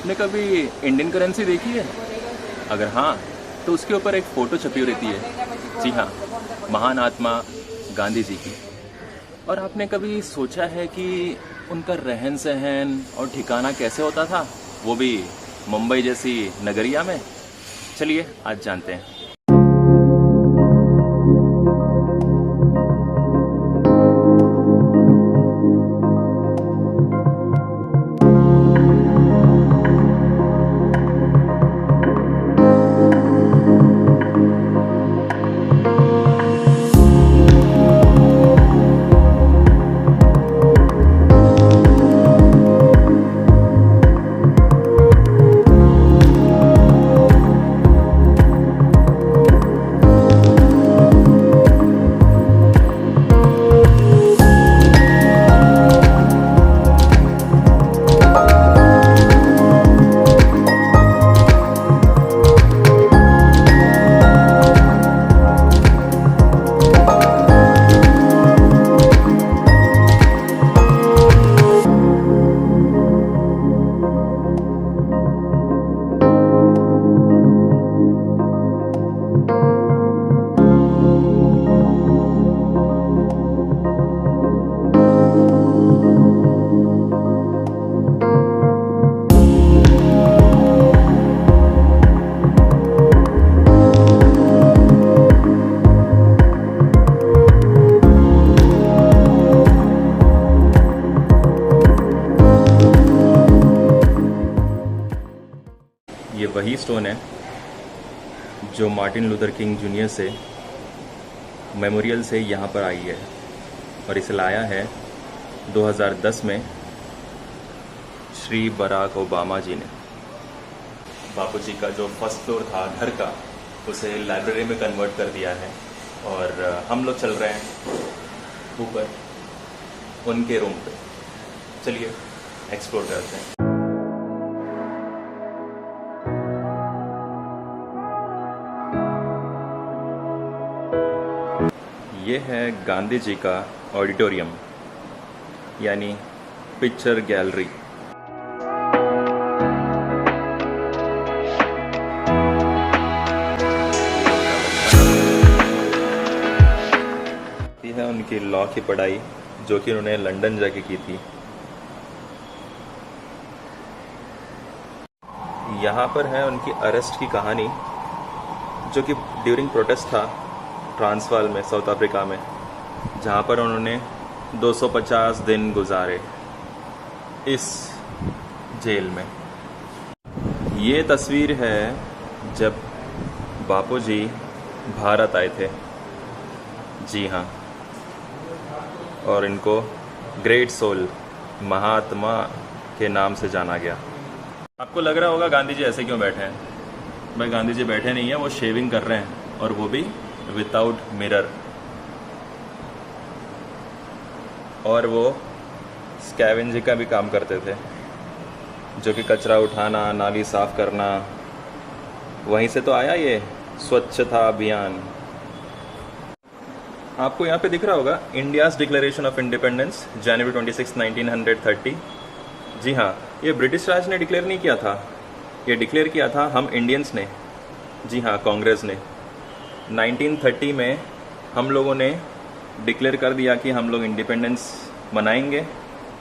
आपने कभी Indian currency देखी है? अगर हाँ तो उसके ऊपर एक फ़ोटो छपी रहती है। जी हाँ, महान आत्मा गांधी जी की। और आपने कभी सोचा है कि उनका रहन सहन और ठिकाना कैसे होता था, वो भी मुंबई जैसी नगरिया में? चलिए आज जानते हैं। ये वही स्टोन है जो मार्टिन लूथर किंग जूनियर से मेमोरियल से यहाँ पर आई है और इसे लाया है 2010 में श्री बराक ओबामा जी ने। बापू जी का जो फर्स्ट फ्लोर था घर का, उसे लाइब्रेरी में कन्वर्ट कर दिया है और हम लोग चल रहे हैं ऊपर उनके रूम पे। चलिए एक्सप्लोर करते हैं। ये है गांधी जी का ऑडिटोरियम यानी पिक्चर गैलरी। ये है उनकी लॉ की पढ़ाई जो कि उन्होंने लंदन जाके की थी। यहाँ पर है उनकी अरेस्ट की कहानी जो कि ड्यूरिंग प्रोटेस्ट था ट्रांसवाल में, साउथ अफ्रीका में, जहाँ पर उन्होंने 250 दिन गुजारे इस जेल में। ये तस्वीर है जब बापू जी भारत आए थे। जी हाँ, और इनको ग्रेट सोल महात्मा के नाम से जाना गया। आपको लग रहा होगा गांधी जी ऐसे क्यों बैठे हैं? भाई गांधी जी बैठे नहीं हैं, वो शेविंग कर रहे हैं और वो भी विदाउट मिरर। और वो स्कैवेंजिंग का भी काम करते थे, जो कि कचरा उठाना, नाली साफ करना। वहीं से तो आया ये स्वच्छता अभियान। आपको यहाँ पे दिख रहा होगा इंडियाज़ डिक्लेरेशन ऑफ इंडिपेंडेंस जनवरी 26, 1930। जी हाँ, ये ब्रिटिश राज ने डिक्लेयर नहीं किया था, ये डिक्लेयर किया था हम इंडियंस ने। जी हाँ, कांग्रेस ने 1930 में हम लोगों ने डिक्लेयर कर दिया कि हम लोग इंडिपेंडेंस मनाएंगे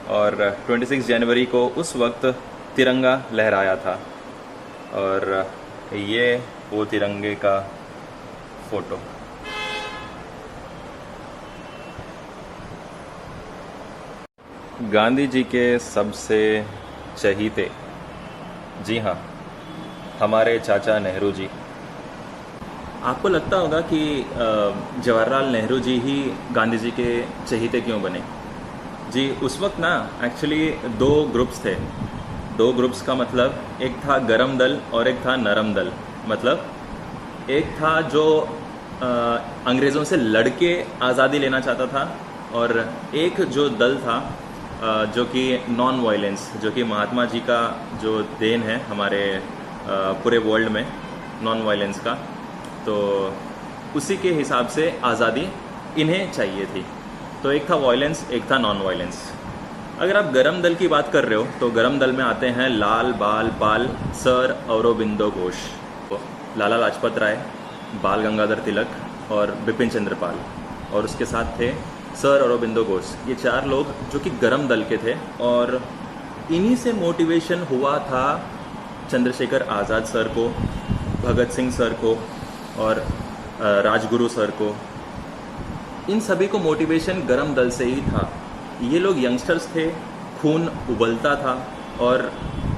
और 26 जनवरी को उस वक्त तिरंगा लहराया था। और ये वो तिरंगे का फ़ोटो। गांधी जी के सबसे चहीते, जी हाँ, हमारे चाचा नेहरू जी। आपको लगता होगा कि जवाहरलाल नेहरू जी ही गांधी जी के चहीते क्यों बने? जी, उस वक्त ना एक्चुअली दो ग्रुप्स थे। दो ग्रुप्स का मतलब एक था गरम दल और एक था नरम दल। मतलब एक था जो अंग्रेज़ों से लड़के आज़ादी लेना चाहता था और एक जो दल था जो कि नॉन वायलेंस, जो कि महात्मा जी का जो देन है हमारे पूरे वर्ल्ड में नॉन वायलेंस का। तो उसी के हिसाब से आज़ादी इन्हें चाहिए थी। तो एक था वायलेंस, एक था नॉन वायलेंस। अगर आप गरम दल की बात कर रहे हो तो गरम दल में आते हैं लाल बाल पाल सर औरोबिंदो घोष, लाला लाजपत राय, बाल गंगाधर तिलक और बिपिन चंद्र पाल, और उसके साथ थे सर औरोबिंदो घोष। ये 4 लोग जो कि गरम दल के थे, और इन्हीं से मोटिवेशन हुआ था चंद्रशेखर आज़ाद सर को, भगत सिंह सर को और राजगुरु सर को। इन सभी को मोटिवेशन गरम दल से ही था। ये लोग यंगस्टर्स थे, खून उबलता था और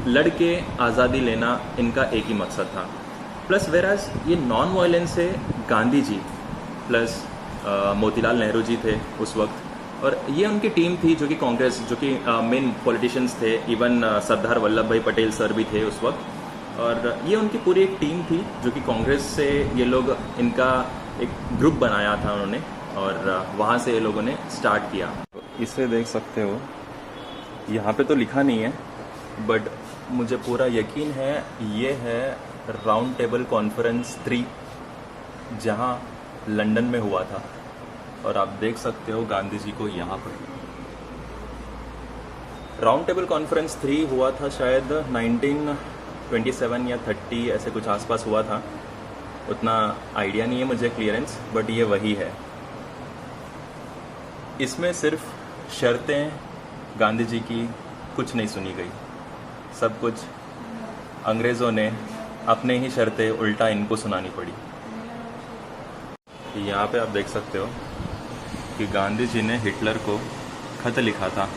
लड़के आज़ादी लेना इनका एक ही मकसद था। प्लस वेराज ये नॉन वायलेंस से गांधी जी प्लस मोतीलाल नेहरू जी थे उस वक्त, और ये उनकी टीम थी जो कि कांग्रेस, जो कि मेन पॉलिटिशियंस थे, इवन सरदार वल्लभ भाई पटेल सर भी थे उस वक्त, और ये उनकी पूरी एक टीम थी जो कि कांग्रेस से ये लोग, इनका एक ग्रुप बनाया था उन्होंने, और वहाँ से ये लोगों ने स्टार्ट किया। इसे देख सकते हो, यहाँ पे तो लिखा नहीं है बट मुझे पूरा यकीन है ये है राउंड टेबल कॉन्फ्रेंस 3 जहाँ लंदन में हुआ था, और आप देख सकते हो गांधी जी को यहाँ पर। राउंड टेबल कॉन्फ्रेंस 3 हुआ था शायद 1927 या 30 ऐसे कुछ आसपास हुआ था, उतना आइडिया नहीं है मुझे क्लियरेंस, बट ये वही है। इसमें सिर्फ शर्तें गांधी जी की कुछ नहीं सुनी गई, सब कुछ अंग्रेज़ों ने अपने ही शर्तें उल्टा इनको सुनानी पड़ी। यहाँ पे आप देख सकते हो कि गांधी जी ने हिटलर को खत लिखा था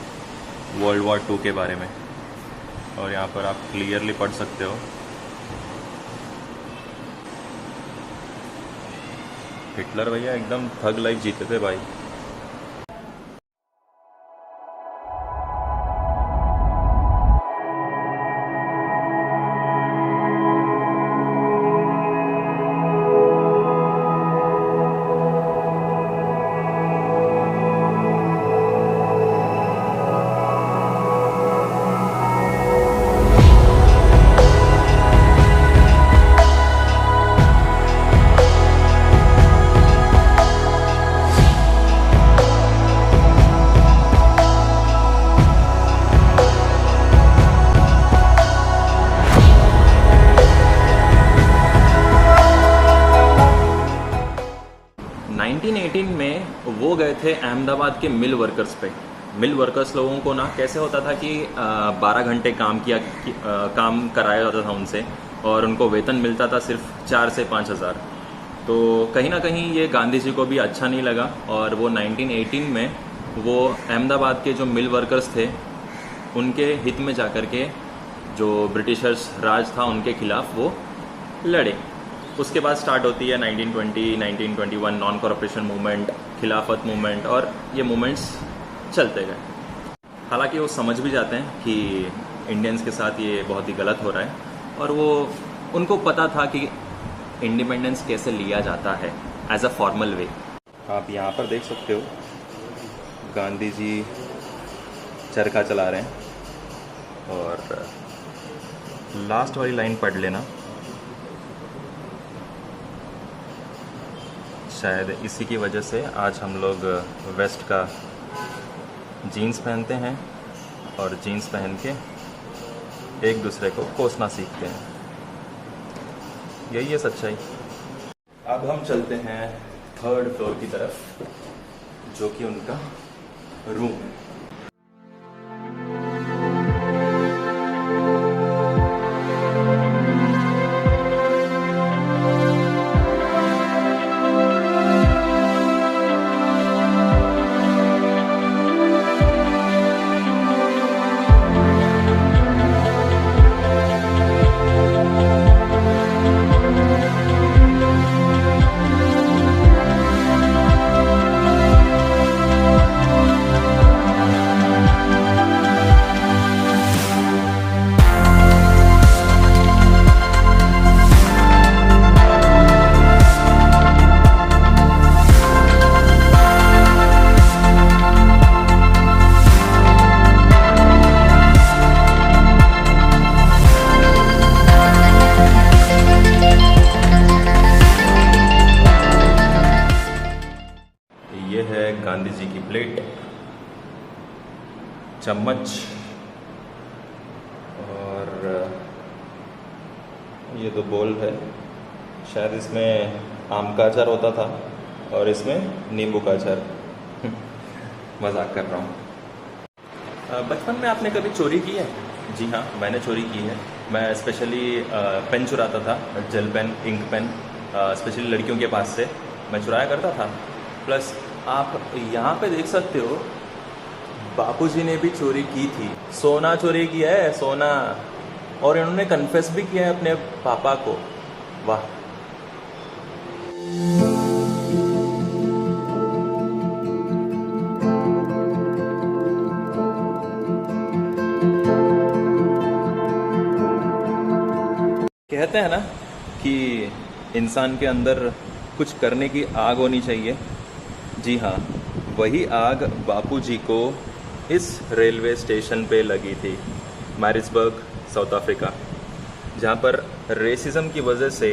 वर्ल्ड वॉर 2 के बारे में, और यहाँ पर आप क्लियरली पढ़ सकते हो हिटलर भैया एकदम थग लाइफ जीते थे भाई। में वो गए थे अहमदाबाद के मिल वर्कर्स पे। मिल वर्कर्स लोगों को ना कैसे होता था कि 12 घंटे काम कराया जाता था उनसे, और उनको वेतन मिलता था सिर्फ 4 से 5 हज़ार। तो कहीं ना कहीं ये गांधी जी को भी अच्छा नहीं लगा, और वो 1918 में वो अहमदाबाद के जो मिल वर्कर्स थे उनके हित में जाकर के जो ब्रिटिशर्स राज था उनके खिलाफ वो लड़े। उसके बाद स्टार्ट होती है 1920, 1921 नॉन कॉरपोरेशन मूवमेंट, खिलाफत मूवमेंट, और ये मूवमेंट्स चलते गए। हालांकि वो समझ भी जाते हैं कि इंडियंस के साथ ये बहुत ही गलत हो रहा है, और वो उनको पता था कि इंडिपेंडेंस कैसे लिया जाता है एज अ फॉर्मल वे। आप यहाँ पर देख सकते हो गांधी जी चरखा चला रहे हैं, और लास्ट वाली लाइन पढ़ लेना, शायद इसी की वजह से आज हम लोग वेस्ट का जीन्स पहनते हैं और जीन्स पहन के एक दूसरे को कोसना सीखते हैं। यही है सच्चाई। अब हम चलते हैं 3rd फ्लोर की तरफ, जो कि उनका रूम है। गांधी जी की प्लेट, चम्मच और ये दो बोल है, शायद इसमें आम का अचार होता था और इसमें नींबू का अचार। मजाक कर रहा हूँ। बचपन में आपने कभी चोरी की है? जी हाँ, मैंने चोरी की है। मैं स्पेशली पेन चुराता था, gel pen, ink pen, specially लड़कियों के पास से मैं चुराया करता था। प्लस आप यहाँ पे देख सकते हो, बापूजी ने भी चोरी की थी। सोना चोरी किया है, सोना। और इन्होंने कन्फेस भी किया है अपने पापा को। वाह। कहते हैं ना कि इंसान के अंदर कुछ करने की आग होनी चाहिए। जी हाँ, वही आग बापूजी को इस रेलवे स्टेशन पे लगी थी, मैरिट्सबर्ग, साउथ अफ्रीका, जहाँ पर रेसिज्म की वजह से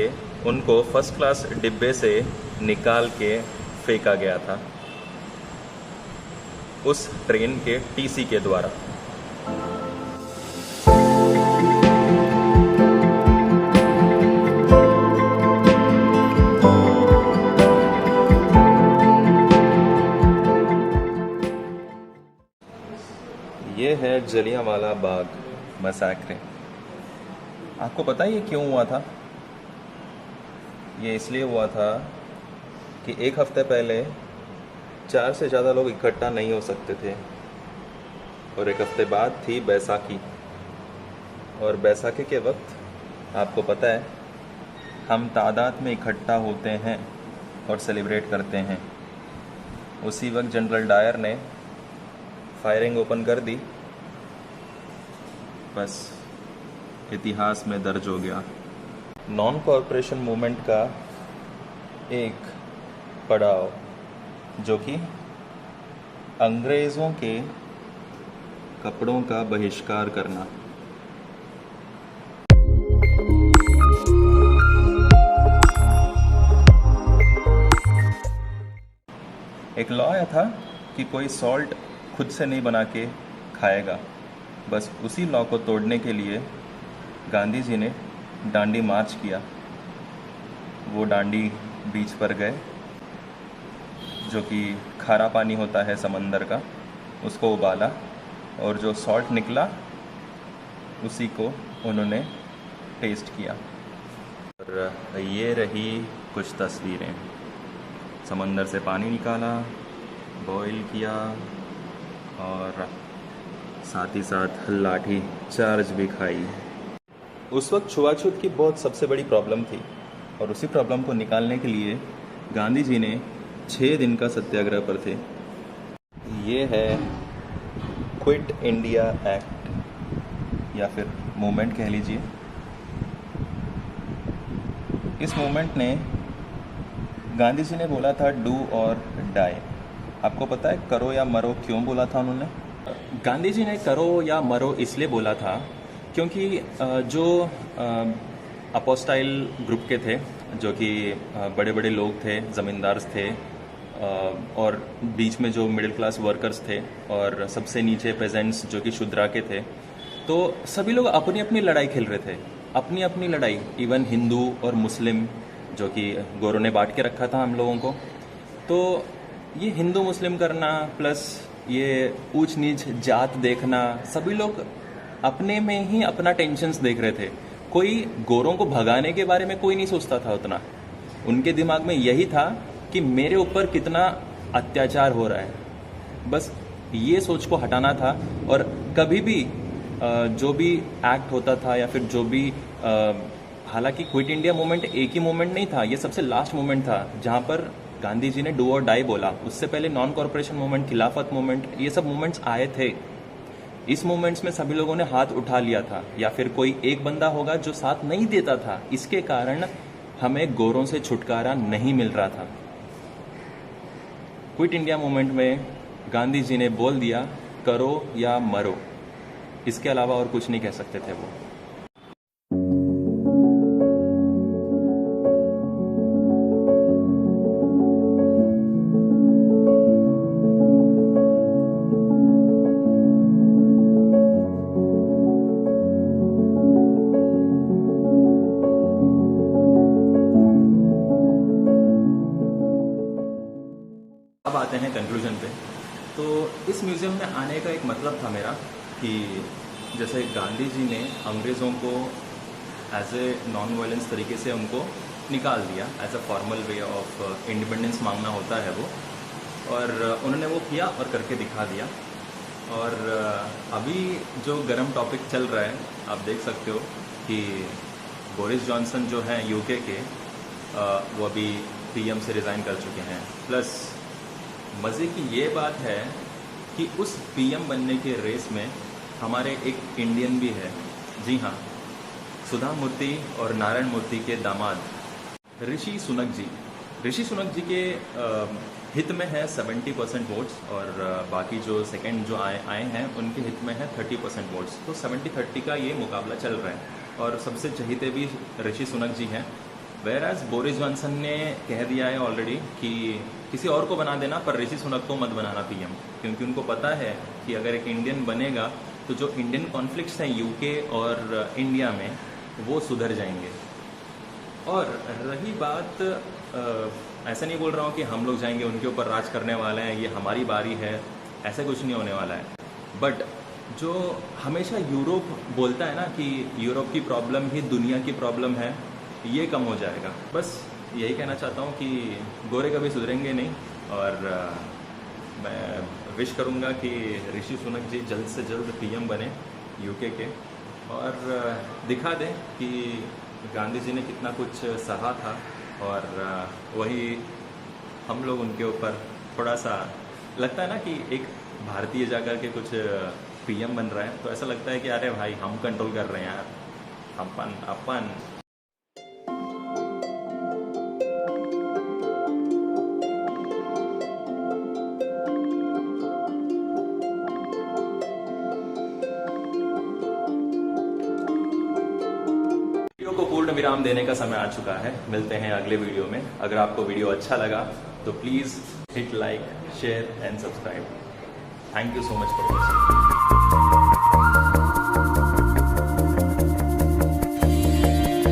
उनको फर्स्ट क्लास डिब्बे से निकाल के फेंका गया था, उस ट्रेन के टीसी के द्वारा। ये है जलियांवाला बाग मैसाक्रे। आपको पता है ये क्यों हुआ था? ये इसलिए हुआ था कि एक हफ्ते पहले 4 से ज़्यादा लोग इकट्ठा नहीं हो सकते थे, और एक हफ्ते बाद थी बैसाखी। और बैसाखी के वक्त आपको पता है हम तादाद में इकट्ठा होते हैं और सेलिब्रेट करते हैं। उसी वक्त जनरल डायर ने फायरिंग ओपन कर दी, बस इतिहास में दर्ज हो गया। नॉन कॉरपोरेशन मूवमेंट का एक पड़ाव, जो कि अंग्रेज़ों के कपड़ों का बहिष्कार करना। एक लॉ आया था कि कोई सॉल्ट खुद से नहीं बना के खाएगा। बस उसी लॉ को तोड़ने के लिए गांधी जी ने डांडी मार्च किया। वो डांडी बीच पर गए, जो कि खारा पानी होता है समंदर का, उसको उबाला और जो सॉल्ट निकला उसी को उन्होंने टेस्ट किया। और ये रही कुछ तस्वीरें। समंदर से पानी निकाला, बॉईल किया और साथ ही साथ लाठी चार्ज भी खाई। उस वक्त छुआछूत की बहुत सबसे बड़ी प्रॉब्लम थी, और उसी प्रॉब्लम को निकालने के लिए गांधी जी ने 6 दिन का सत्याग्रह पर थे। ये है क्विट इंडिया एक्ट, या फिर मूवमेंट कह लीजिए। इस मूवमेंट ने, गांधी जी ने बोला था डू और डाई। आपको पता है करो या मरो क्यों बोला था उन्होंने? गांधी जी ने करो या मरो इसलिए बोला था क्योंकि जो अपोस्टाइल ग्रुप के थे, जो कि बड़े बड़े लोग थे, ज़मींदार थे, और बीच में जो मिडिल क्लास वर्कर्स थे, और सबसे नीचे पेजेंट्स जो कि शूद्रा के थे, तो सभी लोग अपनी अपनी लड़ाई खेल रहे थे, अपनी अपनी लड़ाई। इवन हिंदू और मुस्लिम, जो कि गोरों ने बांट के रखा था हम लोगों को, तो ये हिंदू मुस्लिम करना प्लस ये ऊंच नीच जात देखना, सभी लोग अपने में ही अपना टेंशन्स देख रहे थे। कोई गोरों को भगाने के बारे में कोई नहीं सोचता था उतना। उनके दिमाग में यही था कि मेरे ऊपर कितना अत्याचार हो रहा है, बस ये सोच को हटाना था। और कभी भी जो भी एक्ट होता था या फिर जो भी, हालांकि क्विट इंडिया मूवमेंट एक ही मूवमेंट नहीं था, ये सबसे लास्ट मूवमेंट था जहाँ पर गांधी जी ने डू और डाई बोला। उससे पहले नॉन कॉरपोरेशन मूवमेंट, खिलाफत मूवमेंट, ये सब मूवमेंट्स आए थे। इस मूवमेंट्स में सभी लोगों ने हाथ उठा लिया था, या फिर कोई एक बंदा होगा जो साथ नहीं देता था। इसके कारण हमें गोरों से छुटकारा नहीं मिल रहा था। क्विट इंडिया मूवमेंट में गांधी जी ने बोल दिया करो या मरो, इसके अलावा और कुछ नहीं कह सकते थे वो। विजन पे। तो इस म्यूज़ियम में आने का एक मतलब था मेरा कि जैसे गांधी जी ने अंग्रेज़ों को एज ए नॉन वायलेंस तरीके से उनको निकाल दिया, as a formal way of independence मांगना होता है वो, और उन्होंने वो किया और करके दिखा दिया। और अभी जो गर्म टॉपिक चल रहा है, आप देख सकते हो कि बोरिस जॉनसन जो हैं यूके के, वो अभी पीएम से रिज़ाइन कर चुके हैं। प्लस मज़े की ये बात है कि उस पीएम बनने के रेस में हमारे एक इंडियन भी है। जी हाँ, सुधा मूर्ति और नारायण मूर्ति के दामाद ऋषि सुनक जी। ऋषि सुनक जी के हित में है 70% वोट्स, और बाकी जो सेकंड जो आए हैं उनके हित में है 30% वोट्स। तो 70-30 का ये मुकाबला चल रहा है, और सबसे चहीते भी ऋषि सुनक जी हैं। वेराज बोरिस जॉनसन ने कह दिया है ऑलरेडी कि किसी और को बना देना, पर ऋषि सुनक को मत बनाना पीएम, क्योंकि उनको पता है कि अगर एक इंडियन बनेगा तो जो इंडियन कॉन्फ्लिक्ट्स हैं यूके और इंडिया में, वो सुधर जाएंगे। और रही बात, ऐसा नहीं बोल रहा हूँ कि हम लोग जाएंगे उनके ऊपर राज करने वाले हैं, ये हमारी बारी है, ऐसा कुछ नहीं होने वाला है। बट जो हमेशा यूरोप बोलता है ना कि यूरोप की प्रॉब्लम ही दुनिया की प्रॉब्लम है, ये कम हो जाएगा। बस यही कहना चाहता हूँ कि गोरे कभी सुधरेंगे नहीं, और मैं विश करूँगा कि ऋषि सुनक जी जल्द से जल्द पीएम बने यूके के, और दिखा दें कि गांधी जी ने कितना कुछ सहा था, और वही हम लोग उनके ऊपर थोड़ा सा लगता है ना कि एक भारतीय जाकर के कुछ पीएम बन रहा है, तो ऐसा लगता है कि अरे भाई हम कंट्रोल कर रहे हैं यार, अपन। को पूर्ण विराम देने का समय आ चुका है। मिलते हैं अगले वीडियो में। अगर आपको वीडियो अच्छा लगा तो please hit like, share and subscribe. Thank you so much for watching.